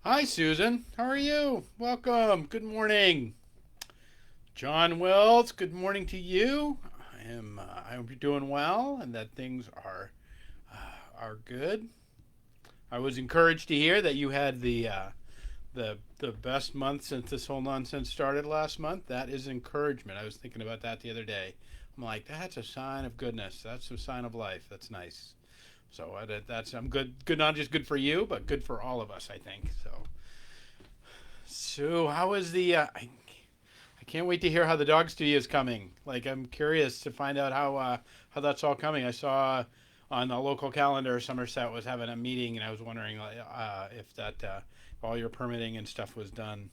Hi, Susan. How are you? Welcome. Good morning. John Wells, good morning to you. I hope you're doing well and that things are good. I was encouraged to hear that you had the best month since this whole nonsense started last month. That is encouragement. I was thinking about that the other day. I'm like, that's a sign of goodness. That's a sign of life. That's nice. So that's I'm good. Good, not just good for you, but good for all of us. I think so. So, how is I can't wait to hear how the dog studio is coming. Like, I'm curious to find out how that's all coming. I saw on the local calendar Somerset was having a meeting, and I was wondering if all your permitting and stuff was done.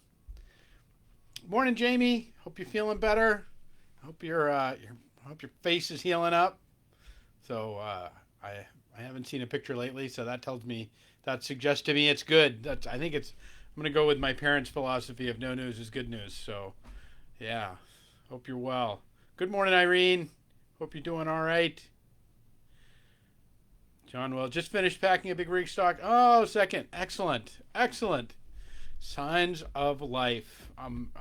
Morning, Jamie. Hope you're feeling better. Hope hope your face is healing up. So, I haven't seen a picture lately, so that suggests to me it's good. I think it's. I'm gonna go with my parents' philosophy of no news is good news. So yeah. Hope you're well. Good morning, Irene. Hope you're doing all right. John, well, just finished packing a big rig stock. Oh, second. Excellent. Excellent. Signs of life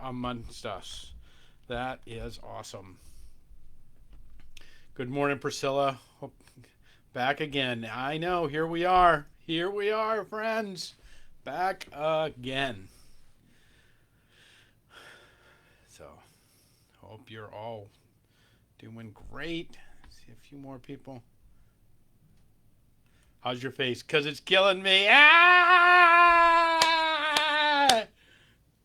amongst us. That is awesome. Good morning, Priscilla. Hope, back again. I know. Here we are. Here we are, friends. Back again. So, hope you're all doing great. See a few more people. How's your face? Because it's killing me. Ah!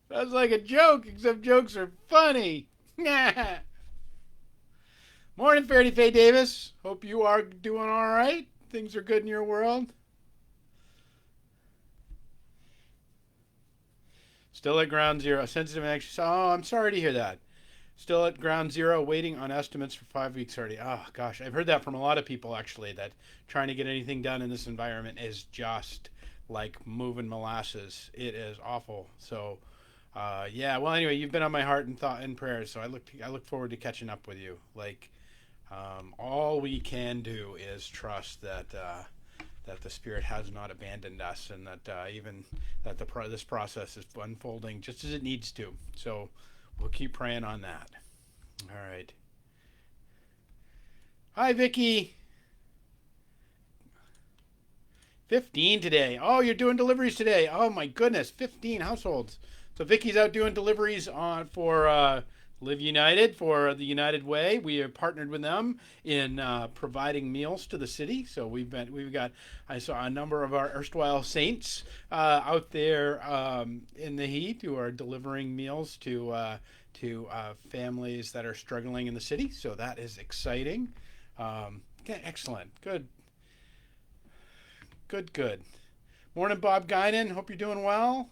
That's like a joke, except jokes are funny. Morning, Fairy Faye Davis. Hope you are doing all right. Things are good in your world. Still at ground zero. Sensitive and anxious. Oh, I'm sorry to hear that. Still at ground zero, waiting on estimates for 5 weeks already. Oh, gosh. I've heard that from a lot of people, actually, that trying to get anything done in this environment is just like moving molasses. It is awful. So, yeah. Well, anyway, you've been on my heart and thought and prayers. So I look forward to catching up with you. Like, all we can do is trust that the Spirit has not abandoned us, and that even that this process is unfolding just as it needs to. So we'll keep praying on that. All right. Hi, Vicky. 15 today. Oh, you're doing deliveries today. Oh my goodness, 15 households. So Vicky's out doing deliveries on for Live United for the United Way. We have partnered with them in providing meals to the city. So we've got I saw a number of our erstwhile saints out there in the heat who are delivering meals to families that are struggling in the city. So that is exciting. Okay, excellent. Good. Good. Good. Morning, Bob Guinan. Hope you're doing well.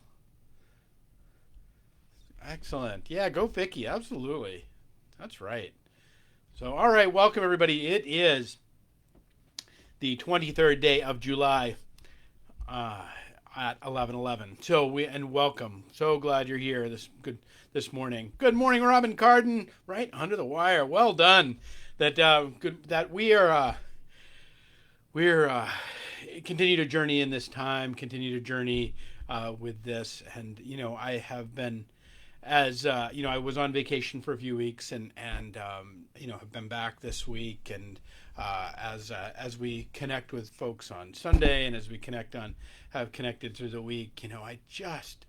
Excellent. Yeah, go Vicky. Absolutely. That's right. So, all right, welcome everybody. It is the 23rd day of July uh, at 11:11. So welcome. So glad you're here this morning. Good morning, Robin Carden. Right under the wire. Well done. That we're continue to journey in this time. Continue to journey with this, and I have been as I was on vacation for a few weeks, and have been back this week, and as we connect with folks on Sunday, and as we have connected through the week, I just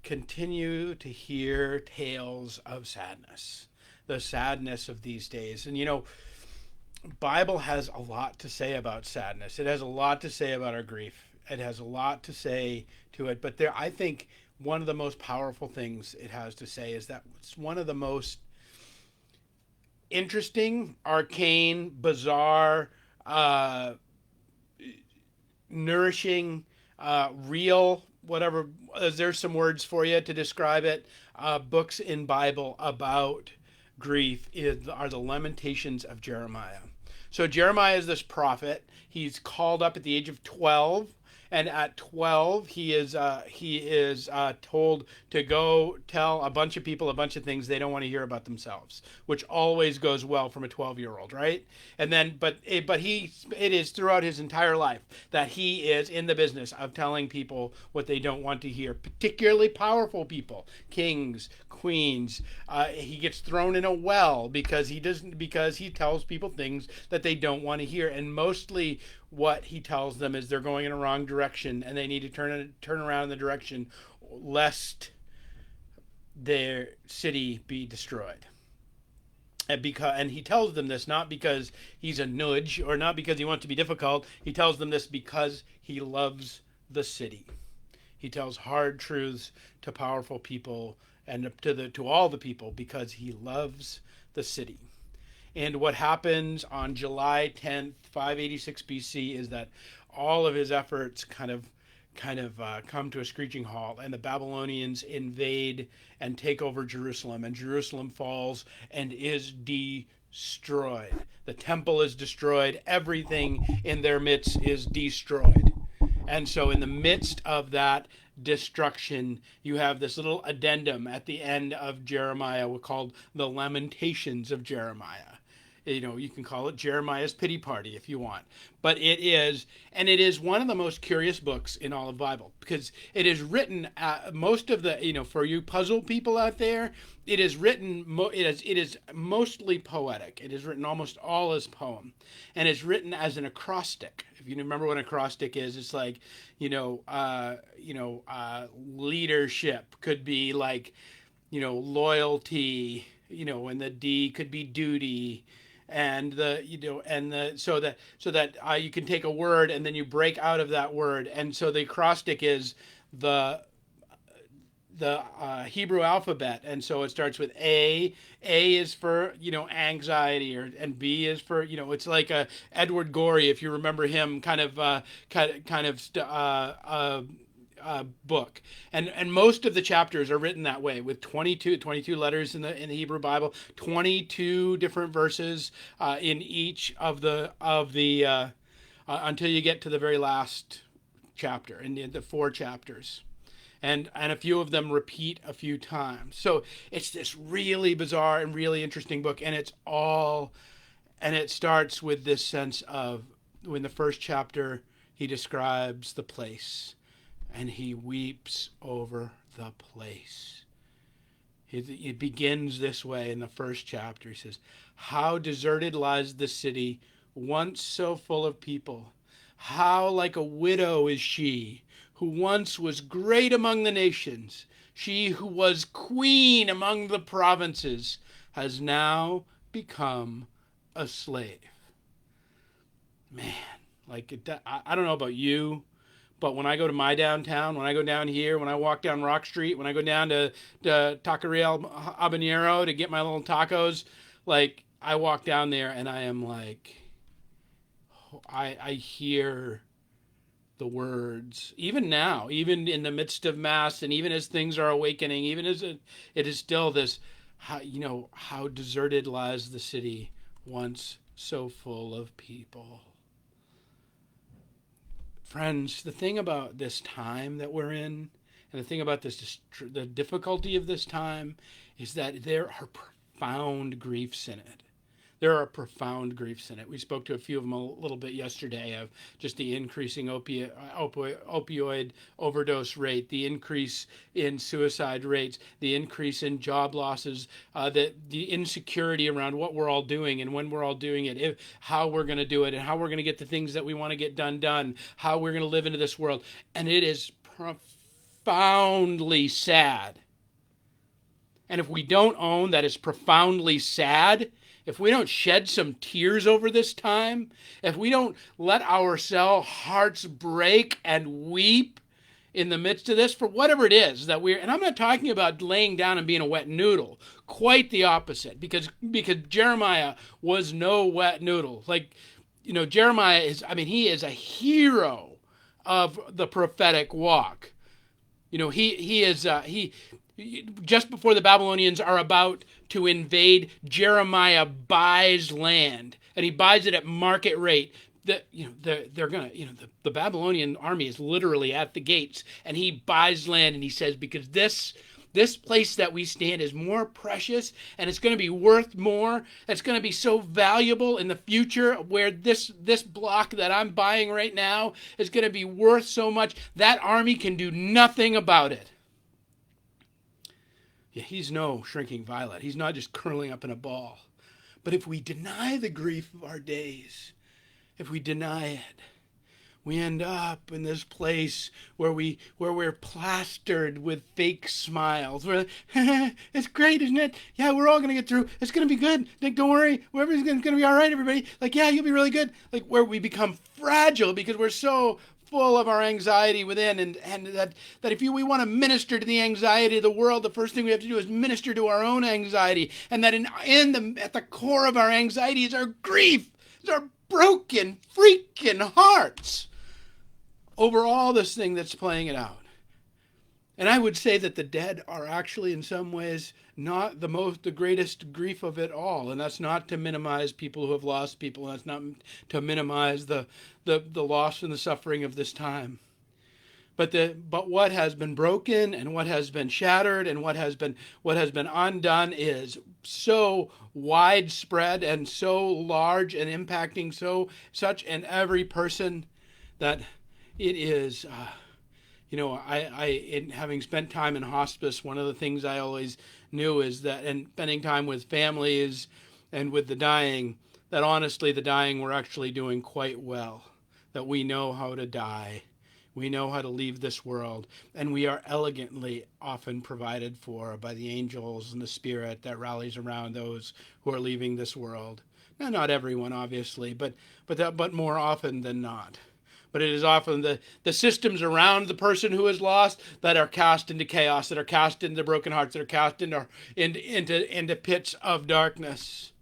continue to hear tales of sadness, the sadness of these days, and Bible has a lot to say about sadness. It has a lot to say about our grief. It has a lot to say to it, but I think one of the most powerful things it has to say is that it's one of the most interesting, arcane, bizarre, nourishing, real, whatever. There's some words for you to describe it. Books in Bible about grief are the Lamentations of Jeremiah. So Jeremiah is this prophet. He's called up at the age of 12, And at 12, he is told to go tell a bunch of people a bunch of things they don't want to hear about themselves, which always goes well from a 12-year-old, right? And then, it is throughout his entire life that he is in the business of telling people what they don't want to hear, particularly powerful people, kings, queens. He gets thrown in a well because he tells people things that they don't want to hear, and mostly what he tells them is they're going in a wrong direction and they need to turn around in the direction lest their city be destroyed. And he tells them this not because he's a nudge or not because he wants to be difficult. He tells them this because he loves the city. He tells hard truths to powerful people and to all the people because he loves the city. And what happens on July 10th, 586 BC, is that all of his efforts kind of come to a screeching halt, and the Babylonians invade and take over Jerusalem, and Jerusalem falls and is destroyed. The temple is destroyed. Everything in their midst is destroyed. And so in the midst of that destruction, you have this little addendum at the end of Jeremiah called the Lamentations of Jeremiah. You can call it Jeremiah's pity party if you want. But it is one of the most curious books in all of the Bible, because it is written, most of the, for you puzzle people out there, it is written, it is mostly poetic. It is written almost all as poem. And it's written as an acrostic. If you remember what an acrostic is, it's like, leadership could be like, loyalty, and the D could be duty, and so that you can take a word and then you break out of that word. And so the acrostic is the Hebrew alphabet, and so it starts with A. A is for anxiety, and B is for it's like Edward Gorey, if you remember him, book, and most of the chapters are written that way, with 22 letters in the Hebrew Bible, 22 different verses in each of the until you get to the very last chapter, in the 4 chapters. And a few of them repeat a few times. So it's this really bizarre and really interesting book, and it starts with this sense of, in the first chapter, he describes the place, and he weeps over the place. It begins this way in the first chapter. He says, "How deserted lies the city, once so full of people. How like a widow is she, who once was great among the nations. She who was queen among the provinces has now become a slave." Man, I don't know about you, but when I go to my downtown, when I go down here, when I walk down Rock Street, when I go down to Taqueria Habanero to get my little tacos, I walk down there and I am like, I hear the words, even now, even in the midst of mass, and even as things are awakening, even as it is still this, how deserted lies the city, once so full of people. Friends, the thing about this time that we're in, and the thing about the difficulty of this time, is that there are profound griefs in it. There are profound griefs in it. We spoke to a few of them a little bit yesterday, of just the increasing opioid overdose rate, the increase in suicide rates, the increase in job losses, the insecurity around what we're all doing and when we're all doing it, how we're going to do it, and how we're going to get the things that we want to get done, how we're going to live into this world. And it is profoundly sad. And if we don't own that it's profoundly sad, if we don't shed some tears over this time, if we don't let our hearts break and weep in the midst of this, for whatever it is that and I'm not talking about laying down and being a wet noodle, quite the opposite, because Jeremiah was no wet noodle. Jeremiah he is a hero of the prophetic walk. He just before the Babylonians are about to invade, Jeremiah buys land, and he buys it at market rate they're gonna, the Babylonian army is literally at the gates, and he buys land, and he says, because this place that we stand is more precious, and it's going to be worth more. It's going to be so valuable in the future, where this block that I'm buying right now is going to be worth so much. That army can do nothing about it. Yeah, he's no shrinking violet. He's not just curling up in a ball. But if we deny the grief of our days, if we deny it, we end up in this place where we're plastered with fake smiles. We're like, it's great, isn't it? Yeah, we're all gonna get through. It's gonna be good. Nick, don't worry. Everything's gonna be all right, everybody. Like, yeah, you'll be really good. Like, where we become fragile because we're so full of our anxiety within, and that if we want to minister to the anxiety of the world, the first thing we have to do is minister to our own anxiety, and that at the core of our anxiety is our grief, is our broken freaking hearts over all this thing that's playing it out. And I would say that the dead are actually in some ways not the greatest grief of it all. And that's not to minimize people who have lost people. And that's not to minimize the loss and the suffering of this time. But what has been broken and what has been shattered and what has been undone is so widespread and so large and impacting such and every person that it is, in having spent time in hospice, one of the things I always knew is that, and spending time with families and with the dying, that honestly the dying were actually doing quite well, that we know how to die. We know how to leave this world, and we are elegantly often provided for by the angels and the spirit that rallies around those who are leaving this world. Now, not everyone, obviously, but more often than not. But it is often the systems around the person who is lost that are cast into chaos, that are cast into broken hearts, that are cast into pits of darkness.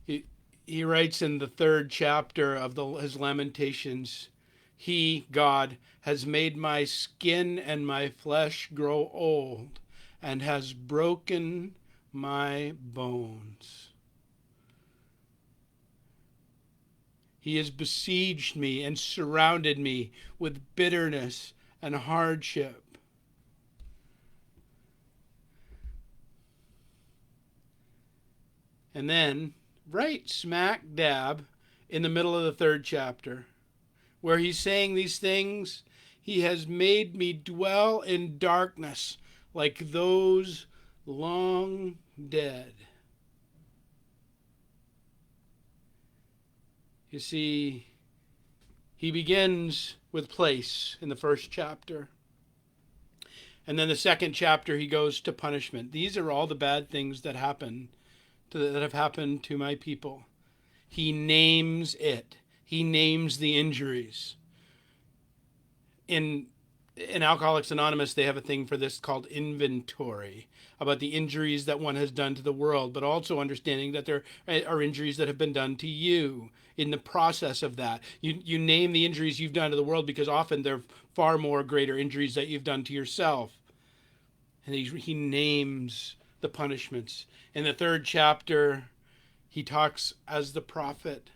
He writes in the 3rd chapter of his Lamentations, He, God, has made my skin and my flesh grow old, and has broken my bones. He has besieged me and surrounded me with bitterness and hardship. And then, right smack dab in the middle of the 3rd chapter, where he's saying these things, He has made me dwell in darkness like those long dead. You see, he begins with place in the 1st chapter. And then the 2nd chapter, he goes to punishment. These are all the bad things that have happened to my people. He names it. He names the injuries. In Alcoholics Anonymous, they have a thing for this called inventory, about the injuries that one has done to the world, but also understanding that there are injuries that have been done to you in the process of that. You name the injuries you've done to the world because often they're far more greater injuries that you've done to yourself. And he names the punishments. In the 3rd chapter, he talks as the prophet.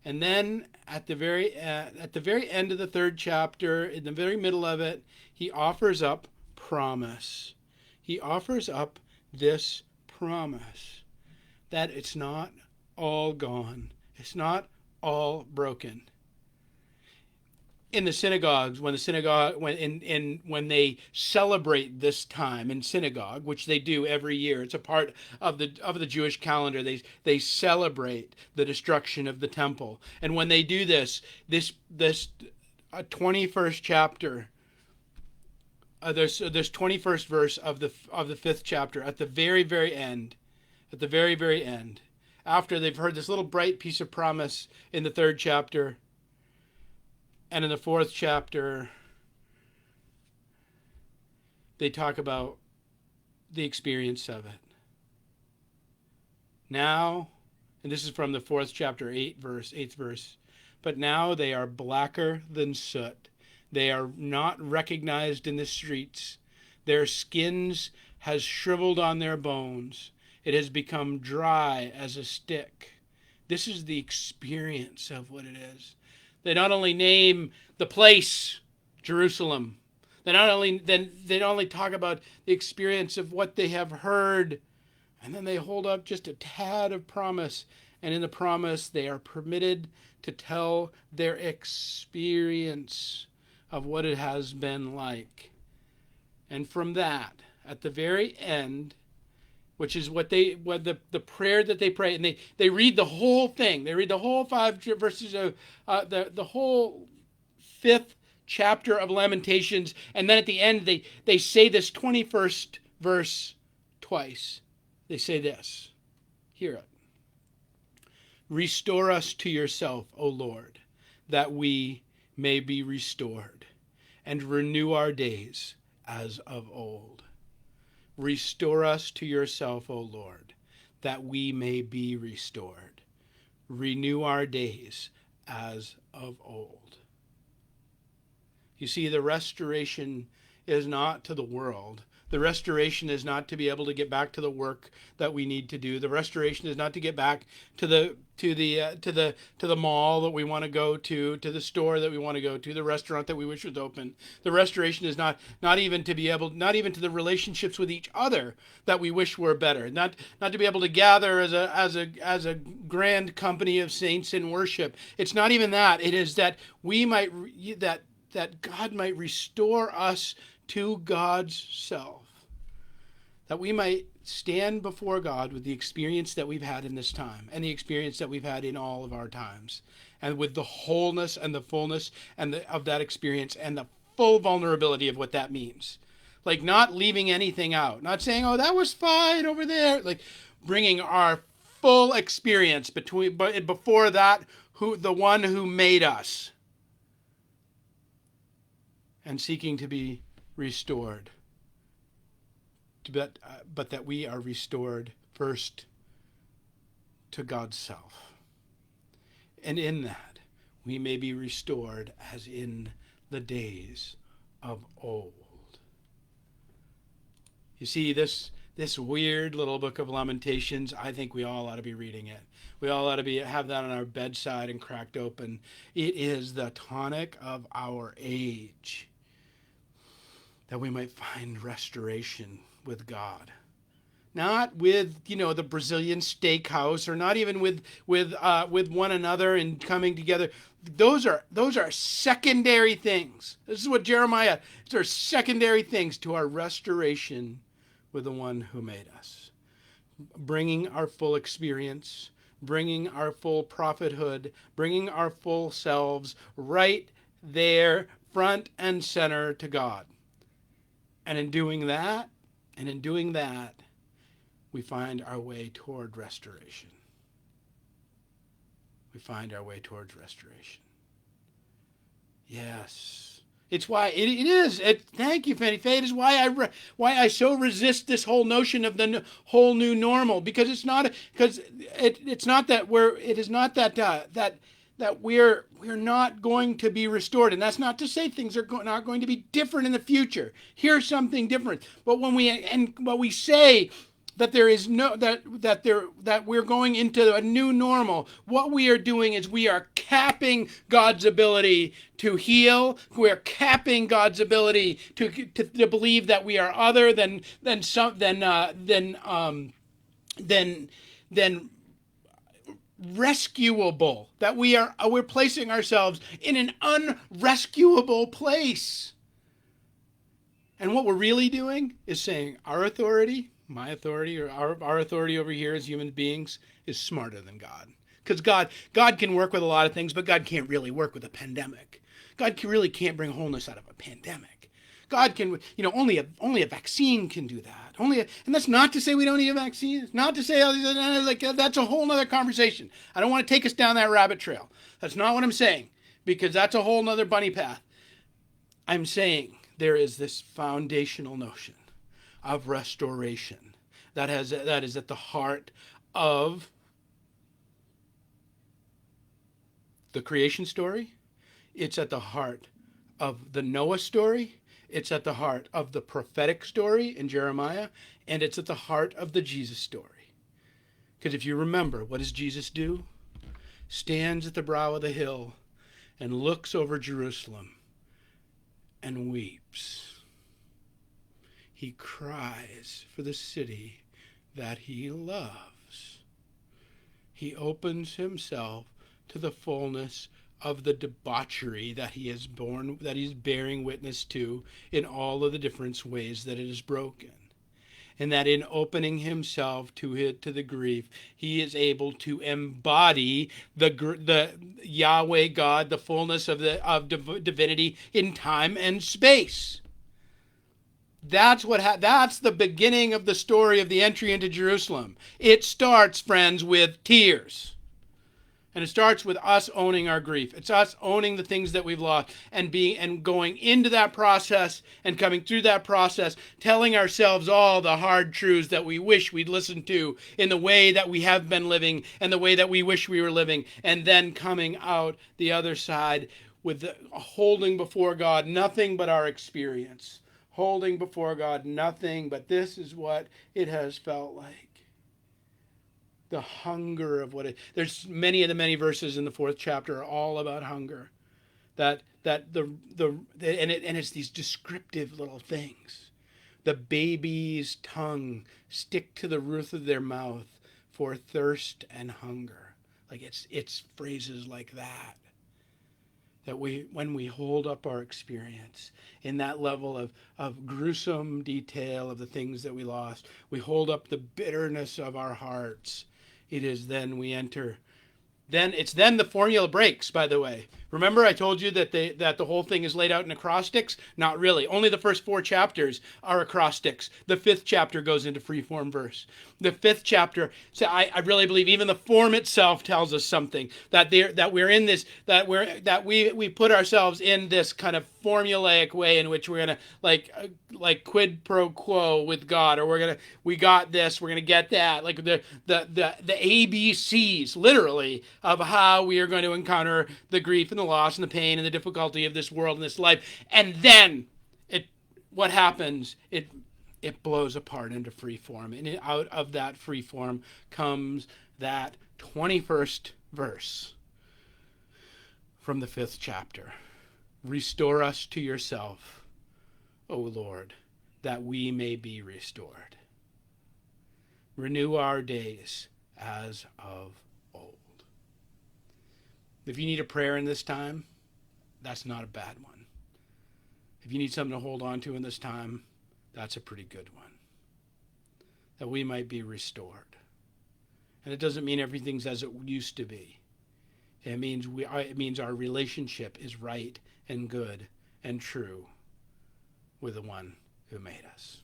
And then at the very end of the 3rd chapter, in the very middle of it, he offers up promise. He offers up this promise that it's not all gone. It's not all broken. In the synagogues, when they celebrate this time in synagogue, which they do every year, it's a part of the Jewish calendar. They celebrate the destruction of the temple, and when they do this 21st chapter, this 21st verse of the 5th chapter, at the very end, after they've heard this little bright piece of promise in the 3rd chapter. And in the 4th chapter, they talk about the experience of it. Now, and this is from the 4th chapter, 8th verse, but now they are blacker than soot. They are not recognized in the streets. Their skins has shriveled on their bones. It has become dry as a stick. This is the experience of what it is. They not only name the place, Jerusalem, they not only talk about the experience of what they have heard, and then they hold up just a tad of promise. And in the promise, they are permitted to tell their experience of what it has been like. And from that, at the very end, which is what the prayer that they pray, and they read the whole thing. They read the whole 5 verses of the whole 5th chapter of Lamentations, and then at the end they say this 21st verse twice. They say this. Hear it. Restore us to yourself, O Lord, that we may be restored, and renew our days as of old. Restore us to yourself, O Lord, that we may be restored. Renew our days as of old. You see, the restoration is not to the world. The restoration is not to be able to get back to the work that we need to do. The restoration is not to get back to the mall that we want to go to the store that we want to go to, the restaurant that we wish was open. The restoration is not even to the relationships with each other that we wish were better. Not to be able to gather as a grand company of saints in worship. It's not even that. It is that that God might restore us to God's self, that we might stand before God with the experience that we've had in this time and the experience that we've had in all of our times, and with the wholeness and the fullness of that experience and the full vulnerability of what that means. Like, not leaving anything out, not saying, oh, that was fine over there, like bringing our full experience before that, the one who made us, and seeking to be restored, but that we are restored first to God's self. And in that, we may be restored as in the days of old. You see, this weird little book of Lamentations, I think we all ought to be reading it. We all ought to have that on our bedside and cracked open. It is the tonic of our age, that we might find restoration with God. Not with, the Brazilian steakhouse, or not even with one another and coming together. Those are secondary things. This is what Jeremiah, these are secondary things to our restoration with the one who made us. Bringing our full experience, bringing our full prophethood, bringing our full selves right there, front and center to God. And in doing that, we find our way toward restoration. We find our way towards restoration. Yes. It's why it is. Thank you, Fanny Faye. It is why I so resist this whole notion of the whole new normal, because it's not that we're not going to be restored. And that's not to say things are not going to be different in the future. Here's something different. But when we say that there is that we're going into a new normal, what we are doing is we are capping God's ability to heal. We're capping God's ability to believe that we are other than rescuable, that we're placing ourselves in an unrescuable place. And what we're really doing is saying our authority, my authority, or our authority over here as human beings is smarter than God. Because God can work with a lot of things, but God can't really work with a pandemic. God really can't bring wholeness out of a pandemic. God can, only a vaccine can do that. And that's not to say we don't need a vaccine. It's not to say that's a whole nother conversation. I don't want to take us down that rabbit trail. That's not what I'm saying, because that's a whole nother bunny path. I'm saying there is this foundational notion of restoration that is at the heart of the creation story. It's at the heart of the Noah story. It's at the heart of the prophetic story in Jeremiah, and it's at the heart of the Jesus story. Because if you remember, what does Jesus do? stands at the brow of the hill and looks over Jerusalem and weeps. He cries for the city that he loves. He opens himself to the fullness of the debauchery that he has borne, that he's bearing witness to in all of the different ways that it is broken. And that in opening himself to the grief, he is able to embody the Yahweh God, the fullness of divinity in time and space. That's that's the beginning of the story of the entry into Jerusalem. It starts, friends, with tears. And it starts with us owning our grief. It's us owning the things that we've lost and going into that process and coming through that process, telling ourselves all the hard truths that we wish we'd listened to in the way that we have been living and the way that we wish we were living, and then coming out the other side with holding before God nothing but our experience. Holding before God nothing but this is what it has felt like. The hunger of there's many verses in the 4th chapter are all about hunger. And it's these descriptive little things. The baby's tongue stick to the roof of their mouth for thirst and hunger. Like it's phrases like that. That when we hold up our experience in that level of gruesome detail of the things that we lost, we hold up the bitterness of our hearts. It is then we enter. Then the formula breaks, by the way. Remember I told you that the whole thing is laid out in acrostics? Not really. Only the first 4 chapters are acrostics. The 5th chapter goes into free-form verse. The 5th chapter, so I really believe even the form itself tells us something, that we're in this, that we put ourselves in this kind of formulaic way in which we're gonna like quid pro quo with God, or we got this, we're gonna get that, like the ABCs literally of how we are going to encounter the grief and the loss and the pain and the difficulty of this world and this life. And then what happens? It blows apart into free form. And out of that free form comes that 21st verse from the 5th chapter. Restore us to yourself, O Lord, that we may be restored. Renew our days as of old. If you need a prayer in this time, that's not a bad one. If you need something to hold on to in this time, that's a pretty good one. That we might be restored. And it doesn't mean everything's as it used to be. It means our relationship is right and good and true with the one who made us.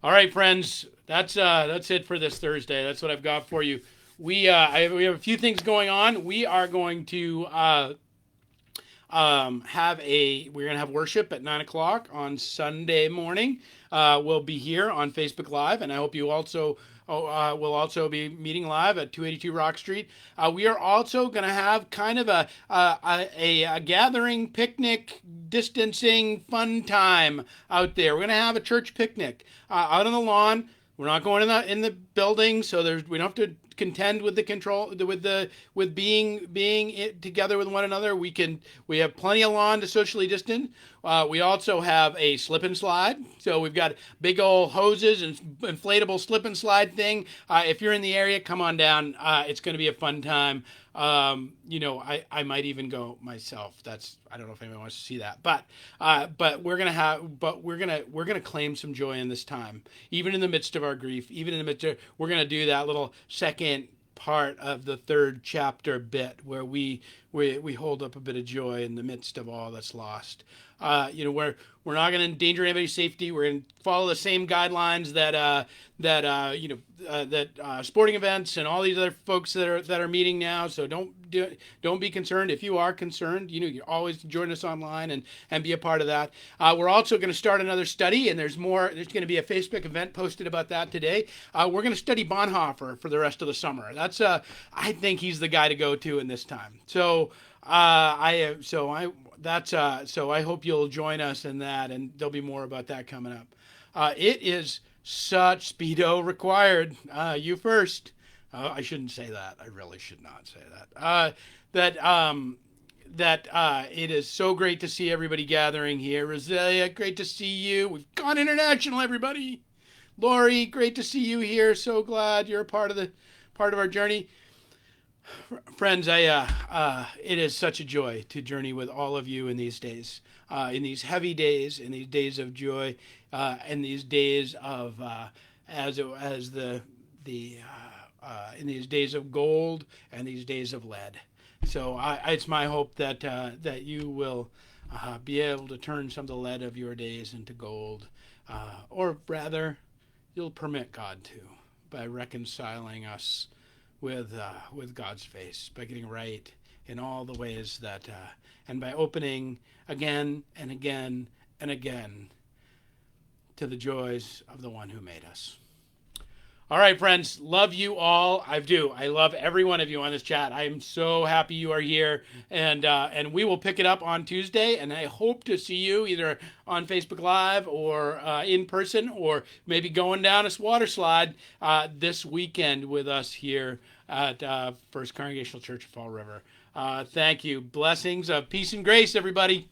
All right, friends, that's it for this Thursday. That's what I've got for you. We have a few things going on. We are going to we're going to have worship at 9:00 on Sunday morning. We'll be here on Facebook Live, and I hope you also will also be meeting live at 282 Rock Street. We are also going to have kind of a gathering, picnic, distancing, fun time out there. We're going to have a church picnic out on the lawn. We're not going in the building, so we don't have to contend with being together with one another. We have plenty of lawn to socially distance. We also have a slip and slide. So we've got big old hoses and inflatable slip and slide thing. If you're in the area, come on down. It's going to be a fun time. I might even go myself. I don't know if anyone wants to see that, but we're gonna claim some joy in this time, even in the midst of our grief, we're gonna do that little second part of the 3rd chapter bit where we hold up a bit of joy in the midst of all that's lost. We're not going to endanger anybody's safety. We're going to follow the same guidelines that sporting events and all these other folks that are meeting now. So don't be concerned. If you are concerned, you always join us online and be a part of that. We're also going to start another study, and there's going to be a Facebook event posted about that today. We're going to study Bonhoeffer for the rest of the summer. I think he's the guy to go to in this time. So I hope you'll join us in that, and there'll be more about that coming up. It is such speedo required. You first. I shouldn't say that. I really should not say that. That it is so great to see everybody gathering here. Roselia, great to see you. We've gone international, everybody. Lori, great to see you here. So glad you're a part of our journey. Friends, it is such a joy to journey with all of you in these days, in these heavy days, in these days of joy, in these days of as the in these days of gold and these days of lead. So it's my hope that that you will be able to turn some of the lead of your days into gold, or rather, you'll permit God to by reconciling us with God's face, by getting right in all the ways that, and by opening again and again and again to the joys of the one who made us. All right, friends, love you all. I do. I love every one of you on this chat. I am so happy you are here, and we will pick it up on Tuesday. And I hope to see you either on Facebook Live or in person, or maybe going down a water slide this weekend with us here at First Congregational Church of Fall River. Thank you. Blessings of peace and grace, everybody.